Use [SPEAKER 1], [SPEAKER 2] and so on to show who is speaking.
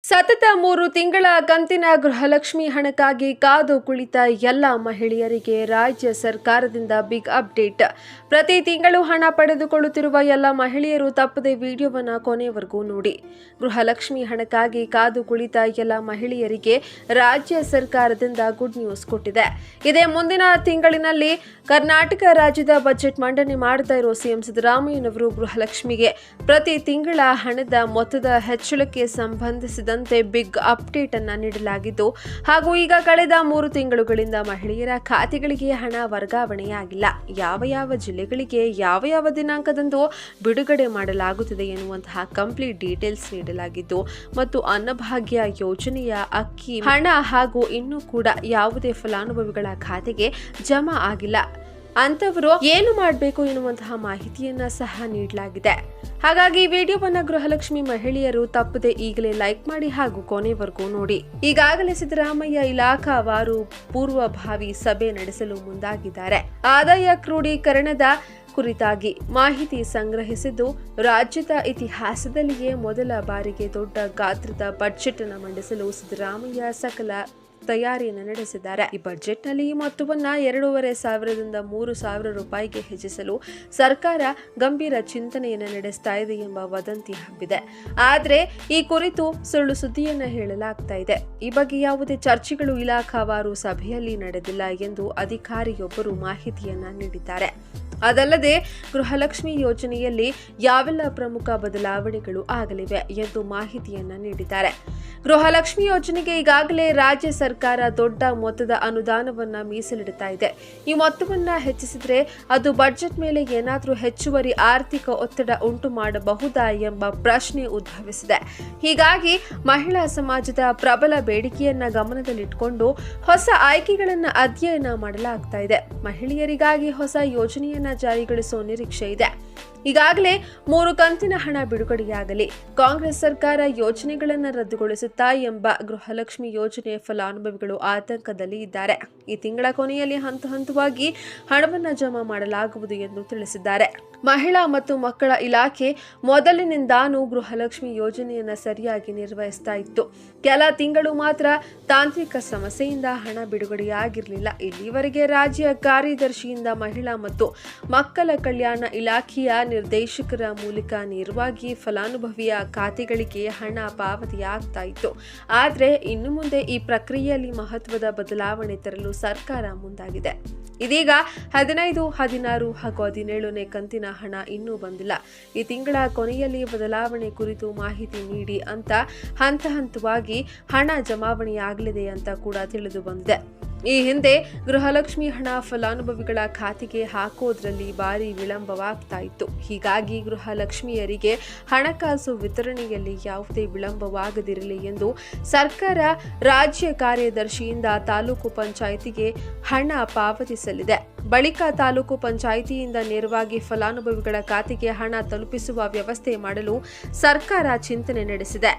[SPEAKER 1] ಸತತ 3 ತಿಂಗಳ ಕಂತಿನ ಗೃಹಲಕ್ಷ್ಮಿ ಹಣಕ್ಕಾಗಿ ಕಾದು ಕುಳಿತ ಎಲ್ಲ ಮಹಿಳೆಯರಿಗೆ ರಾಜ್ಯ ಸರ್ಕಾರದಿಂದ ಬಿಗ್ ಅಪ್ಡೇಟ್. ಪ್ರತಿ ತಿಂಗಳು ಹಣ ಪಡೆದುಕೊಳ್ಳುತ್ತಿರುವ ಎಲ್ಲ ಮಹಿಳೆಯರು ತಪ್ಪದೆ ವಿಡಿಯೋವನ್ನು ಕೊನೆವರೆಗೂ ನೋಡಿ. ಗೃಹಲಕ್ಷ್ಮಿ ಹಣಕ್ಕಾಗಿ ಕಾದು ಕುಳಿತ ಎಲ್ಲ ಮಹಿಳೆಯರಿಗೆ ರಾಜ್ಯ ಸರ್ಕಾರದಿಂದ ಗುಡ್ ನ್ಯೂಸ್ ಕೊಟ್ಟಿದೆ. ಇದೇ ಮುಂದಿನ ತಿಂಗಳಿನಲ್ಲಿ ಕರ್ನಾಟಕ ರಾಜ್ಯದ ಬಜೆಟ್ ಮಂಡನೆ ಮಾಡ್ತಾ ಇರೋ ಸಿಎಂ ಸಿದ್ದರಾಮಯ್ಯನವರು ಗೃಹಲಕ್ಷ್ಮಿಗೆ ಪ್ರತಿ ತಿಂಗಳ ಹಣದ ಮೊತ್ತದ ಹೆಚ್ಚಳಕ್ಕೆ ಸಂಬಂಧಿಸಿದಂತೆ ಬಿಗ್ ಅಪ್ಡೇಟ್ ಅನ್ನ ನೀಡಲಾಗಿದ್ದು, ಹಾಗೂ ಈಗ ಕಳೆದ 3 ತಿಂಗಳುಗಳಿಂದ ಮಹಿಳೆಯರ ಖಾತೆಗಳಿಗೆ ಹಣ ವರ್ಗಾವಣೆಯಾಗಿಲ್ಲ. ಯಾವ ಜಿಲ್ಲೆಗಳಿಗೆ ಯಾವ ದಿನಾಂಕದಂದು ಬಿಡುಗಡೆ ಮಾಡಲಾಗುತ್ತದೆ ಎನ್ನುವಂತಹ ಕಂಪ್ಲೀಟ್ ಡೀಟೇಲ್ಸ್ ನೀಡಲಾಗಿದ್ದು, ಮತ್ತು ಅನ್ನಭಾಗ್ಯ ಯೋಜನೆಯ ಅಕ್ಕಿ ಹಣ ಹಾಗೂ ಇನ್ನೂ ಕೂಡ ಯಾವುದೇ ಫಲಾನುಭವಿಗಳ ಖಾತೆಗೆ ಜಮಾ ಆಗಿಲ್ಲ ಅಂತವರು ಏನು ಮಾಡಬೇಕು ಎನ್ನುವಂತಹ ಮಾಹಿತಿಯನ್ನ ಸಹ ನೀಡಲಾಗಿದೆ. ಹಾಗಾಗಿ ಈ ವಿಡಿಯೋವನ್ನ ಗೃಹಲಕ್ಷ್ಮಿ ಮಹಿಳೆಯರು ತಪ್ಪದೆ ಈಗಲೇ ಲೈಕ್ ಮಾಡಿ ಹಾಗೂ ಕೊನೆವರೆಗೂ ನೋಡಿ. ಈಗಾಗಲೇ ಸಿದ್ದರಾಮಯ್ಯ ಇಲಾಖಾವಾರು ಪೂರ್ವಭಾವಿ ಸಭೆ ನಡೆಸಲು ಮುಂದಾಗಿದ್ದಾರೆ. ಆದಾಯ ಕ್ರೋಢೀಕರಣದ ಕುರಿತಾಗಿ ಮಾಹಿತಿ ಸಂಗ್ರಹಿಸಿದ್ದು, ರಾಜ್ಯದ ಇತಿಹಾಸದಲ್ಲಿಯೇ ಮೊದಲ ಬಾರಿಗೆ ದೊಡ್ಡ ಗಾತ್ರದ ಬಜೆಟ್ ಅನ್ನು ಮಂಡಿಸಲು ಸಿದ್ದರಾಮಯ್ಯ ಸಕಲ ತಯಾರಿಯನ್ನು ನಡೆಸಿದ್ದಾರೆ. ಈ ಬಜೆಟ್ನಲ್ಲಿ ಈ ಮೊತ್ತವನ್ನು 2,500ರಿಂದ 3,000 ರೂಪಾಯಿಗೆ ಹೆಚ್ಚಿಸಲು ಸರ್ಕಾರ ಗಂಭೀರ ಚಿಂತನೆಯನ್ನು ನಡೆಸ್ತಾ ಇದೆ ಎಂಬ ವದಂತಿ ಹಬ್ಬಿದೆ. ಆದರೆ ಈ ಕುರಿತು ಸುಳ್ಳು ಸುದ್ದಿಯನ್ನು ಹೇಳಲಾಗ್ತಾ ಇದೆ. ಈ ಬಗ್ಗೆ ಯಾವುದೇ ಚರ್ಚೆಗಳು ಇಲಾಖಾವಾರು ಸಭೆಯಲ್ಲಿ ನಡೆದಿಲ್ಲ ಎಂದು ಅಧಿಕಾರಿಯೊಬ್ಬರು ಮಾಹಿತಿಯನ್ನ ನೀಡಿದ್ದಾರೆ. ಅದಲ್ಲದೆ ಗೃಹಲಕ್ಷ್ಮಿ ಯೋಜನೆಯಲ್ಲಿ ಯಾವೆಲ್ಲ ಪ್ರಮುಖ ಬದಲಾವಣೆಗಳು ಆಗಲಿವೆ ಎಂದು ಮಾಹಿತಿಯನ್ನ ನೀಡಿದ್ದಾರೆ. ಗೃಹಲಕ್ಷ್ಮಿ ಯೋಜನೆಗೆ ಈಗಾಗಲೇ ರಾಜ್ಯ ಸರ್ಕಾರ ದೊಡ್ಡ ಮೊತ್ತದ ಅನುದಾನವನ್ನ ಮೀಸಲಿಡುತ್ತಾ ಇದೆ. ಈ ಮೊತ್ತವನ್ನ ಹೆಚ್ಚಿಸಿದ್ರೆ ಅದು ಬಜೆಟ್ ಮೇಲೆ ಏನಾದರೂ ಹೆಚ್ಚುವರಿ ಆರ್ಥಿಕ ಒತ್ತಡ ಉಂಟು ಮಾಡಬಹುದಾ ಎಂಬ ಪ್ರಶ್ನೆ ಉದ್ಭವಿಸಿದೆ. ಹೀಗಾಗಿ ಮಹಿಳಾ ಸಮಾಜದ ಪ್ರಬಲ ಬೇಡಿಕೆಯನ್ನ ಗಮನದಲ್ಲಿಟ್ಟುಕೊಂಡು ಹೊಸ ಆಯ್ಕೆಗಳನ್ನ ಅಧ್ಯಯನ ಮಾಡಲಾಗ್ತಾ ಇದೆ. ಮಹಿಳೆಯರಿಗಾಗಿ ಹೊಸ ಯೋಜನೆಯನ್ನ ಜಾರಿಗೊಳಿಸುವ ನಿರೀಕ್ಷೆ ಇದೆ. ಈಗಾಗಲೇ 3 ಕಂತಿನ ಹಣ ಬಿಡುಗಡೆಯಾಗಲಿ, ಕಾಂಗ್ರೆಸ್ ಸರ್ಕಾರ ಯೋಜನೆಗಳನ್ನು ರದ್ದುಗೊಳಿಸುತ್ತಾ ಎಂಬ ಗೃಹಲಕ್ಷ್ಮಿ ಯೋಜನೆಯ ಫಲಾನುಭವಿಗಳು ಆತಂಕದಲ್ಲಿ ಇದ್ದಾರೆ. ಈ ತಿಂಗಳ ಕೊನೆಯಲ್ಲಿ ಹಂತವಾಗಿ ಹಣವನ್ನು ಜಮಾ ಮಾಡಲಾಗುವುದು ಎಂದು ತಿಳಿಸಿದ್ದಾರೆ. ಮಹಿಳಾ ಮತ್ತು ಮಕ್ಕಳ ಇಲಾಖೆ ಮೊದಲಿನಿಂದಾನೂ ಗೃಹಲಕ್ಷ್ಮಿ ಯೋಜನೆಯನ್ನು ಸರಿಯಾಗಿ ನಿರ್ವಹಿಸ್ತಾ ಇತ್ತು. ಕೆಲ ತಿಂಗಳು ಮಾತ್ರ ತಾಂತ್ರಿಕ ಸಮಸ್ಯೆಯಿಂದ ಹಣ ಬಿಡುಗಡೆಯಾಗಿರಲಿಲ್ಲ. ಇಲ್ಲಿವರೆಗೆ ರಾಜ್ಯ ಕಾರ್ಯದರ್ಶಿಯಿಂದ ಮಹಿಳಾ ಮತ್ತು ಮಕ್ಕಳ ಕಲ್ಯಾಣ ಇಲಾಖೆಯ ನಿರ್ದೇಶಕರ ಮೂಲಕ ನೇರವಾಗಿ ಫಲಾನುಭವಿಯ ಖಾತೆಗಳಿಗೆ ಹಣ ಪಾವತಿಯಾಗ್ತಾ ಇತ್ತು. ಆದರೆ ಇನ್ನು ಮುಂದೆ ಈ ಪ್ರಕ್ರಿಯೆಯಲ್ಲಿ ಮಹತ್ವದ ಬದಲಾವಣೆ ತರಲು ಸರ್ಕಾರ ಮುಂದಾಗಿದೆ. ಇದೀಗ 15, 16 ಹಾಗೂ 17ನೇ ಕಂತಿನ ಹಣ ಇನ್ನೂ ಬಂದಿಲ್ಲ. ಈ ತಿಂಗಳ ಕೊನೆಯಲ್ಲಿ ಬದಲಾವಣೆ ಕುರಿತು ಮಾಹಿತಿ ನೀಡಿ ಅಂತ ಹಂತವಾಗಿ ಹಣ ಜಮಾವಣೆಯಾಗಲಿದೆ ಅಂತ ಕೂಡ ತಿಳಿದು ಬಂದಿದೆ. ಈ ಹಿಂದೆ ಗೃಹಲಕ್ಷ್ಮಿ ಹಣ ಫಲಾನುಭವಿಗಳ ಖಾತೆಗೆ ಹಾಕೋದ್ರಲ್ಲಿ ಭಾರಿ ವಿಳಂಬವಾಗ್ತಾ ಇತ್ತು. ಹೀಗಾಗಿ ಗೃಹಲಕ್ಷ್ಮಿಯರಿಗೆ ಹಣಕಾಸು ವಿತರಣೆಯಲ್ಲಿ ಯಾವುದೇ ವಿಳಂಬವಾಗದಿರಲಿ ಎಂದು ಸರ್ಕಾರ ರಾಜ್ಯ ಕಾರ್ಯದರ್ಶಿಯಿಂದ ತಾಲೂಕು ಪಂಚಾಯಿತಿಗೆ ಹಣ ಪಾವತಿಸಲಿದೆ. ಬಳಿಕ ತಾಲೂಕು ಪಂಚಾಯಿತಿಯಿಂದ ನೇರವಾಗಿ ಫಲಾನುಭವಿಗಳ ಖಾತೆಗೆ ಹಣ ತಲುಪಿಸುವ ವ್ಯವಸ್ಥೆ ಮಾಡಲು ಸರ್ಕಾರ ಚಿಂತನೆ ನಡೆಸಿದೆ.